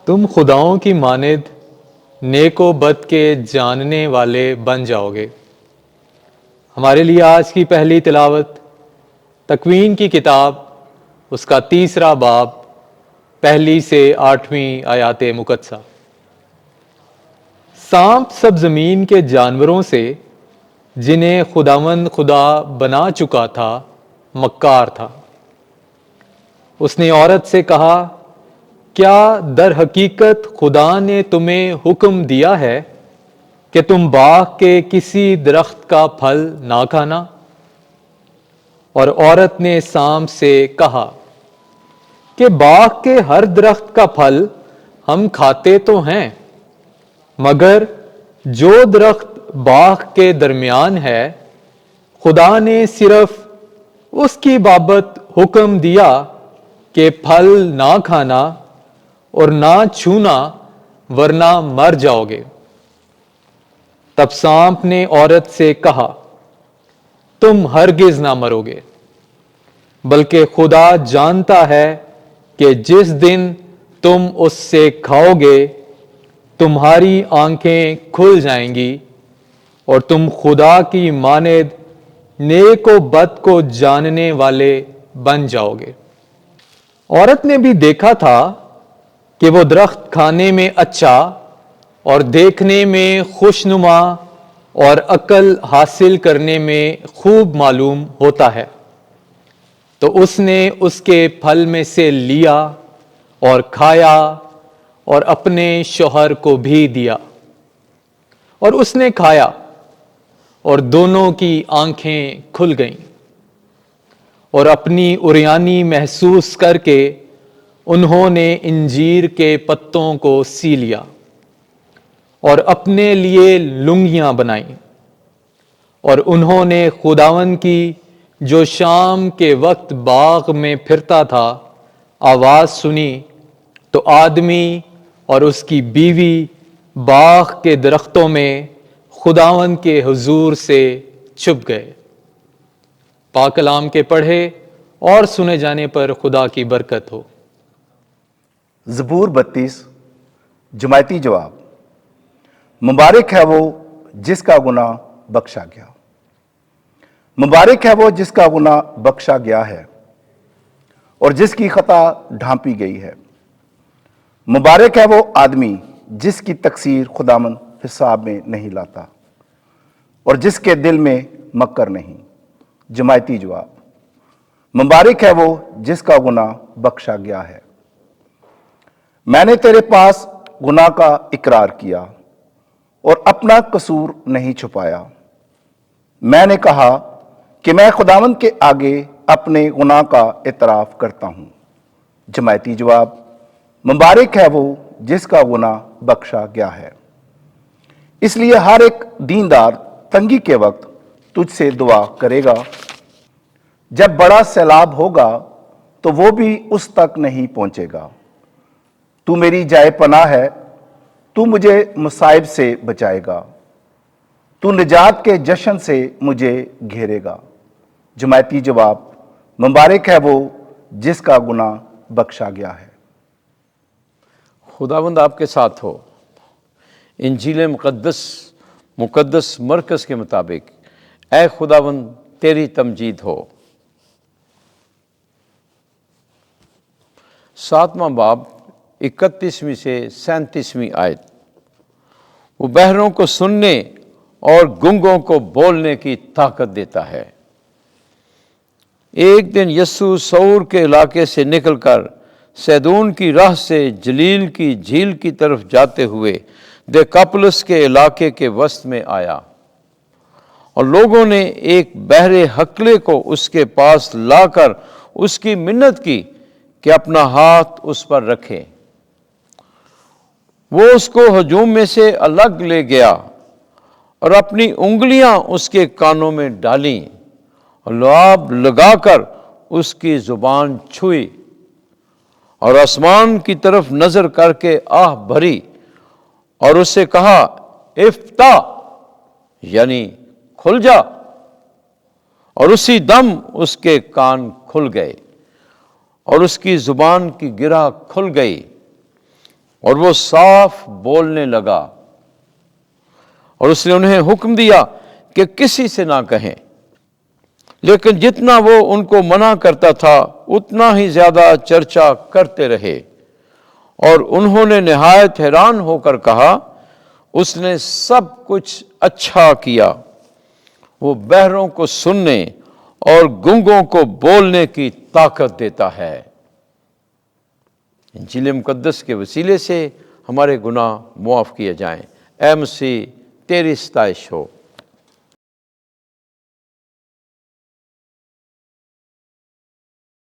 تم خداؤں کی مانند نیک و بد کے جاننے والے بن جاؤ گے۔ ہمارے لیے آج کی پہلی تلاوت تکوین کی کتاب، اس کا 3 باب، 1 سے 8 آیات مقدسہ۔ سانپ سب زمین کے جانوروں سے جنہیں خداوند خدا بنا چکا تھا مکار تھا۔ اس نے عورت سے کہا، کیا در حقیقت خدا نے تمہیں حکم دیا ہے کہ تم باغ کے کسی درخت کا پھل نہ کھانا؟ اور عورت نے سانپ سے کہا کہ باغ کے ہر درخت کا پھل ہم کھاتے تو ہیں، مگر جو درخت باغ کے درمیان ہے خدا نے صرف اس کی بابت حکم دیا کہ پھل نہ کھانا اور نہ چھونا ورنہ مر جاؤ گے۔ تب سانپ نے عورت سے کہا، تم ہرگز نہ مرو گے، بلکہ خدا جانتا ہے کہ جس دن تم اس سے کھاؤ گے تمہاری آنکھیں کھل جائیں گی اور تم خدا کی مانند نیک و بد کو جاننے والے بن جاؤ گے۔ عورت نے بھی دیکھا تھا کہ وہ درخت کھانے میں اچھا اور دیکھنے میں خوشنما اور عقل حاصل کرنے میں خوب معلوم ہوتا ہے، تو اس نے اس کے پھل میں سے لیا اور کھایا اور اپنے شوہر کو بھی دیا، اور اس نے کھایا اور دونوں کی آنکھیں کھل گئیں، اور اپنی عریانی محسوس کر کے انہوں نے انجیر کے پتوں کو سی لیا اور اپنے لیے لنگیاں بنائیں، اور انہوں نے خداوند کی جو شام کے وقت باغ میں پھرتا تھا آواز سنی، تو آدمی اور اس کی بیوی باغ کے درختوں میں خداوند کے حضور سے چھپ گئے۔ پاک کلام کے پڑھے اور سنے جانے پر خدا کی برکت ہو۔ زبور 32 جماعتی جواب۔ مبارک ہے وہ جس کا گناہ بخشا گیا، مبارک ہے وہ جس کا گناہ بخشا گیا ہے اور جس کی خطا ڈھانپی گئی ہے۔ مبارک ہے وہ آدمی جس کی تقصیر خداوند حساب میں نہیں لاتا اور جس کے دل میں مکر نہیں۔ جماعتی جواب۔ مبارک ہے وہ جس کا گناہ بخشا گیا ہے۔ میں نے تیرے پاس گناہ کا اقرار کیا اور اپنا قصور نہیں چھپایا۔ میں نے کہا کہ میں خداوند کے آگے اپنے گناہ کا اعتراف کرتا ہوں۔ جماعتی جواب۔ مبارک ہے وہ جس کا گناہ بخشا گیا ہے۔ اس لیے ہر ایک دیندار تنگی کے وقت تجھ سے دعا کرے گا۔ جب بڑا سیلاب ہوگا تو وہ بھی اس تک نہیں پہنچے گا۔ تو میری جائے پناہ ہے، تو مجھے مصائب سے بچائے گا، تو نجات کے جشن سے مجھے گھیرے گا۔ جماعتی جواب۔ مبارک ہے وہ جس کا گناہ بخشا گیا ہے۔ خداوند آپ کے ساتھ ہو۔ انجیل مقدس مرکز کے مطابق اے خداوند تیری تمجید ہو۔ 7واں باب 31 سے 37 آیت۔ وہ بہروں کو سننے اور گنگوں کو بولنے کی طاقت دیتا ہے۔ ایک دن یسوع سور کے علاقے سے نکل کر سیدون کی راہ سے جلیل کی جھیل کی طرف جاتے ہوئے دیکاپولس کے علاقے کے وسط میں آیا، اور لوگوں نے ایک بہرے ہکلے کو اس کے پاس لا کر اس کی منت کی کہ اپنا ہاتھ اس پر رکھے۔ وہ اس کو ہجوم میں سے الگ لے گیا اور اپنی انگلیاں اس کے کانوں میں ڈالیں اور لعاب لگا کر اس کی زبان چھوئی، اور آسمان کی طرف نظر کر کے آہ بھری اور اس سے کہا، افتح، یعنی کھل جا، اور اسی دم اس کے کان کھل گئے اور اس کی زبان کی گرہ کھل گئی، اور وہ صاف بولنے لگا، اور اس نے انہیں حکم دیا کہ کسی سے نہ کہیں، لیکن جتنا وہ ان کو منع کرتا تھا اتنا ہی زیادہ چرچا کرتے رہے، اور انہوں نے نہایت حیران ہو کر کہا، اس نے سب کچھ اچھا کیا، وہ بہروں کو سننے اور گونگوں کو بولنے کی طاقت دیتا ہے۔ انجیل مقدس کے وسیلے سے ہمارے گناہ معاف کیے جائیں۔ اے مسیح، تیری ستائش ہو۔